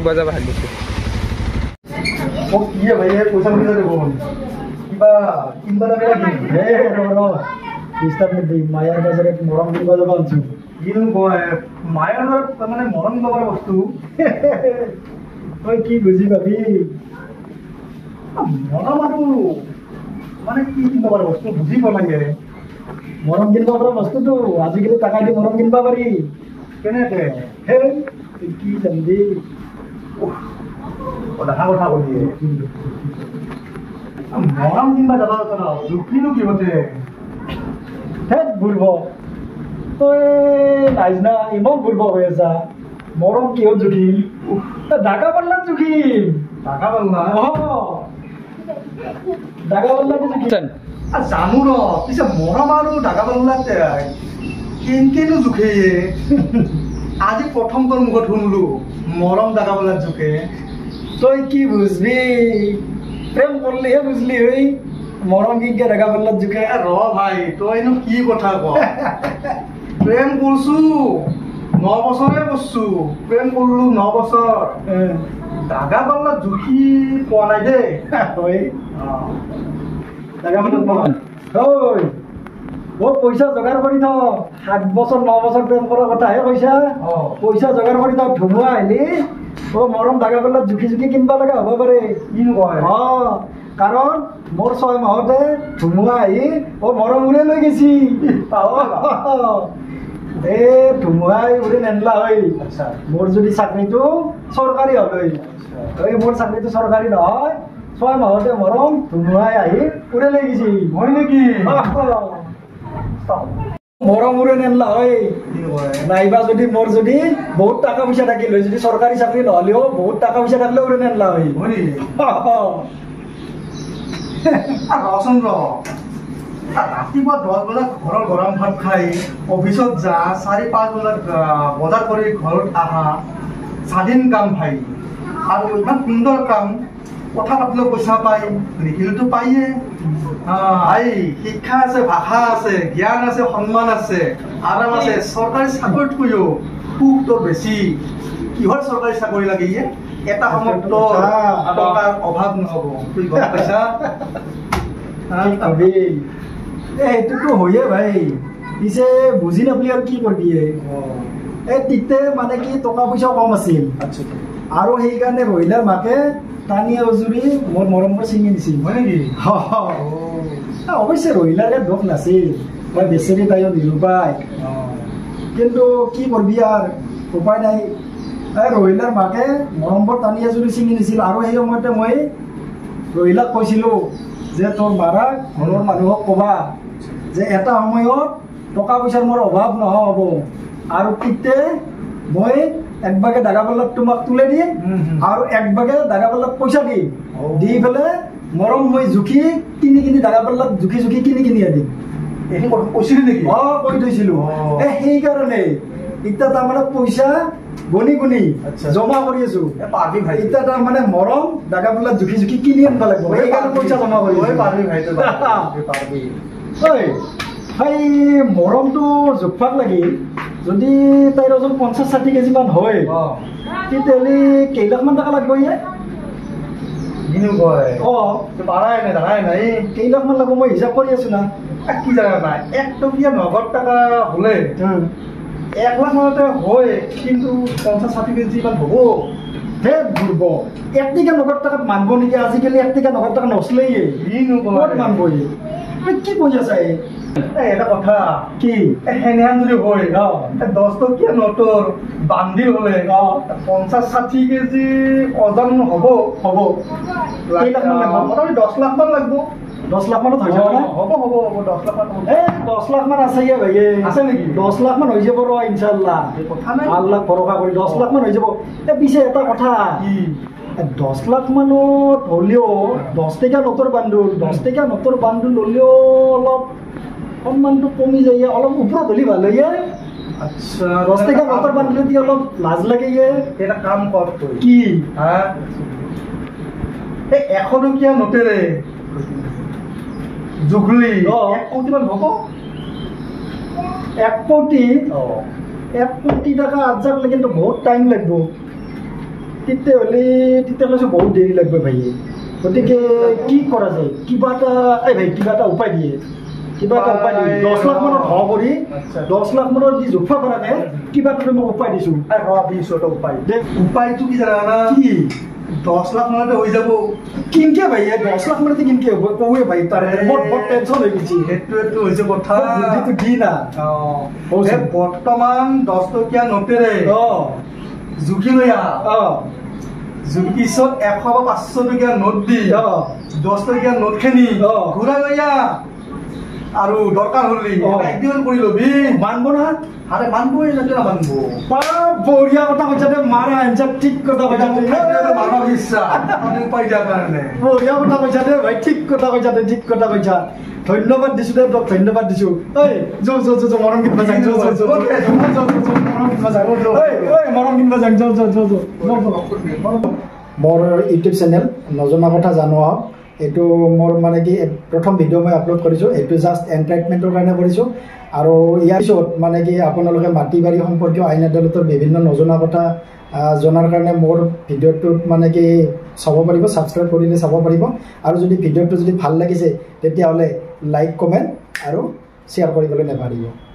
কিনবা যাব ভাবিছো ও কি ভাই পয়সা মিলে দেব কিবা কিনবা যাবে নাকি হে র ডিস্টার্ব নে দেই মায়ার বাজারে মরম কিনবা যাব আনছো কিনো কয় মায়ার মানে মরম কিনবা বস্তু তুই কি বুঝি পাবি মরম আৰু মানে কি কিনবা বস্তু বুজি পোৱা লাগে মৰম কিনবা পৰা বস্তুটো আজিকালি টাকা দি মৰম কিনবা পাৰি কেনেকে হে কি জানি দেখা কথা কলি মৰম কিনবা যাবা তৰা দুখিনো কি হতে হে বুলব তই নাইজ না ইমান বুলব হৈ আছা মৰম কিহত জুখিম ঢাকা পাল্লাত জুখিম ঢাকা পাল্লা ঢাকা পাল্লাত জুখিম জানো ৰ পিছে মৰম আৰু ঢাকা পাল্লাত কেনকেনো জুখে আজি প্ৰথম তোৰ মুখত শুনলো মৰম ঢাকা পাল্লাত জুখে তই কি বুঝবি প্ৰেম করলেহে বুঝলি হই মরম কিনকে ঢাকা পাল্লাত জুখে র ভাই তইনো কি কথা ক প্রেম করছু 9 বছরে করছু প্রেম করলু 9 বছর ঢাকা পাল্লাত জুখি পোৱা নাই দে হয় ঢাকা পাল্লাত ওই ও পয়সা জোগাড় কৰি থ 7 বছৰ 9 বছৰ প্ৰেম কৰাৰ কথাহে কৈছা পয়সা জোগাড় কৰি থ ধুমুৱা আহিলি ও মৰম ঢাকা পাল্লাত জুখি জুখি কিনবা লগা হ'ব পাৰে কিনো কয় কাৰণ মোৰ 6 মাহতে ধুমুৱা আহি ও মৰম উৰে লৈ গেছি এ ধুমুৱাই উৰে নেনলা হয় আচ্ছা মোৰ যদি চাকৰিটো চৰকাৰী হয় এই মোৰ চাকৰিটো চৰকাৰী নহয় 6 মাহতে মৰম ধুমুৱাই আহি উৰে লৈ গেছি হয় নেকি মৰম উৰে নেনলা হয় নাইবা যদি মোৰ যদি বহুত টাকা পয়সা থাকিল হয় যদি চৰকাৰী চাকৰি নহলেও বহুত টাকা পয়সা থাকিলে উৰে নেনলা হয় ৰচন ৰ ৰাতিপুৱা 10 বজাত ঘৰৰ গৰম ভাত খাই অফিচত যা 4-5 বজাত বজাৰ কৰি ঘৰত আহা স্বাধীন কাম ভাই আৰু ইমান সুন্দৰ কাম কথা পাতিলেও পইচা পাই লিখিলেতো পাইয়ে ভাই শিক্ষা আছে ভাষা আছে জ্ঞান আছে সন্মান আছে আৰাম আছে চৰকাৰী চাকৰিতকৈও সুখ তোৰ বেছি কিহৰ চৰকাৰী চাকৰি লাগে এটা সময়ত টকাৰ অভাৱ নহ'ব তুই গম পাইছা এইটোতো হয়ে ভাই পিছে বুজি নাপালি আৰু কি কৰিবি এই তিতে মানে কি টকা পইচা কম আছিল আৰু সেইকাৰণে ৰহিলাৰ মাকে টানিয়া উজুৰি মোৰ মৰমবোৰ ছিঙি দিছিল হয় নেকি অৱশ্যে ৰহিলাৰে দুখ নাছিল মই বেচেৰি তাইও নিৰূপায় কিন্তু কি কৰিবি আৰু উপায় নাই ৰহিলাৰ মাকে মৰমবোৰ টানিয়া উজুৰি ছিঙি দিছিল আৰু সেই সময়তে মই ৰহিলাক কৈছিলোঁ যে তোৰ মাৰাক ঘৰৰ মানুহক ক'বা যে এটা সময়ত টকা পইচাৰ মোৰ অভাৱ নহ'ব আৰু তিতে মই একবাগে ঢাকা পাল্লাত তোমাক তুলে দিম আৰু একবাগে ঢাকা পাল্লাত পইচা দিম দি পেলাই মৰম মই জুখি কিনি ঢাকা পাল্লাত জুখি কিনি আনিম এইখিনি কথা কৈছিলি নেকি কৈ থৈছিলোঁ সেইকাৰণে এতিয়া তাৰমানে পইচা গণি জমা কৰি আছো এতিয়া তাৰমানে মৰম ঢাকা পাল্লাত জুখি কিনি আনিব লাগিব সেইকাৰণে পইচা জমা কৰি ভাই মৰমটো জোখপাক লাগি যদি তাইৰ ওজন 50-60 কেজিমান হয় তেতিয়াহ'লে কেইলাখমান টকা লাগিব কেইলাখমান লাগিব মই হিচাপ কৰি আছো না কি জানা নাই 1 টকীয়া নগদ টকা হ'লে 1 লাখ মানতে হয় কিন্তু 50-60 কেজি মান হ'ব হে ঘূৰব 1 টকীয়া নগদ টকাত মানব নেকি আজিকালি 1 টকীয়া নগদ টকা নচলেই ক'ত মানব কি কৈ আছে এটা কথা কি সেনেহান যদি হয় 10 টকীয়া নোটৰ বান্দিল হ'লে 50-60 কেজি ওজন হ'ব মোটামুটি 10 লাখ মান লাগিব 10 লাখ মানত হৈ যাব না হ'ব 10 লাখ মান 10 লাখ মান আছে ভাই আছে নেকি 10 লাখ মান হৈ যাব ৰ ইনশাআল্লাহ কথা নাই আল্লাহ ভৰসা কৰি 10 লাখ মান হৈ যাব পিছে এটা কথা কি 10 লাখ মানত হ'লেও 10 টকীয়া নোটৰ বান্দুল হ'লেও অলপ সন্মানটো কমি যায় অলপ ওপৰত হ'লে ভাল হয় আচ্ছা 10 টকীয়া নোটৰ বান্দুল দি অলপ লাজ লাগে এটা কাম কৰ তই কি এই 100 টকীয়া নোটেৰে জুগলি 1 কোটি মান হ'ব 1 কোটি 1 কোটি টাকা আজাক কিন্তু বহুত টাইম লাগিব তেতিয়াহ'লে বহুত দেৰি লাগব ভাইয়ে গতিকে কি কৰা যায় কিবা এটা উপায় দিয়ে কিবা এটা উপায় দিয়ে 10 লাখ মানত হ কৰি 10 লাখ মানত দি জোখা কৰাকে কিবা এটা মই উপায় দিছোঁ উপায়টো কি জানা কি 10 লাখ মানতে হৈ যাব কিনকে ভাইয়ে 10 লাখ মানতে কিনকে হ'ব কওঁৱে ভাই তাৰে বৰ টেনশ্যন হৈ গৈছে সেইটোৱেতো হৈছে কথা বুদ্ধিটো দি না বৰ্তমান 10 টকীয়া নোটেৰে জুখি লৈ পিছত 100 বা 500 টকীয়া নোট দি 10 টকীয়া নোটখিনি ঘূৰাই লৈ আৰু দৰকাৰ হ'লে একদিন কৰি ল'বি মানব না আৰে মানবই না কেন মানবো বঢ়িয়া কথা কৈছা দে মাৰা আঞ্জা ঠিক কথা কৈছা দে মানব ইচ্ছা আমি উপায় দিয়াৰ কাৰণে বঢ়িয়া কথা কৈছা দে ভাই ঠিক কথা কৈছা দে ঠিক কথা কৈছা ধন্যবাদ দিছোঁ দে তোক ধন্যবাদ দিছোঁ মৰম কিনবা যাং মৰম কিনবা যাং মোৰ ইউটিউব চেনেল নজনা কথা জানো আহক এইটো মোৰ মানে কি প্ৰথম ভিডিঅ' মই আপলোড কৰিছোঁ এইটো জাষ্ট এণ্টাৰটেইনমেণ্টৰ কাৰণে কৰিছোঁ আৰু ইয়াৰ পিছত মানে কি আপোনালোকে মাটি বাৰী সম্পৰ্কীয় আইন আদালতৰ বিভিন্ন নজনা কথা জনাৰ কাৰণে মোৰ ভিডিঅ'টোত মানে কি চাব পাৰিব ছাবস্ক্ৰাইব কৰিলে চাব পাৰিব আৰু যদি ভিডিঅ'টো যদি ভাল লাগিছে তেতিয়াহ'লে লাইক কমেণ্ট আৰু শ্বেয়াৰ কৰিবলৈ নাপাহৰিব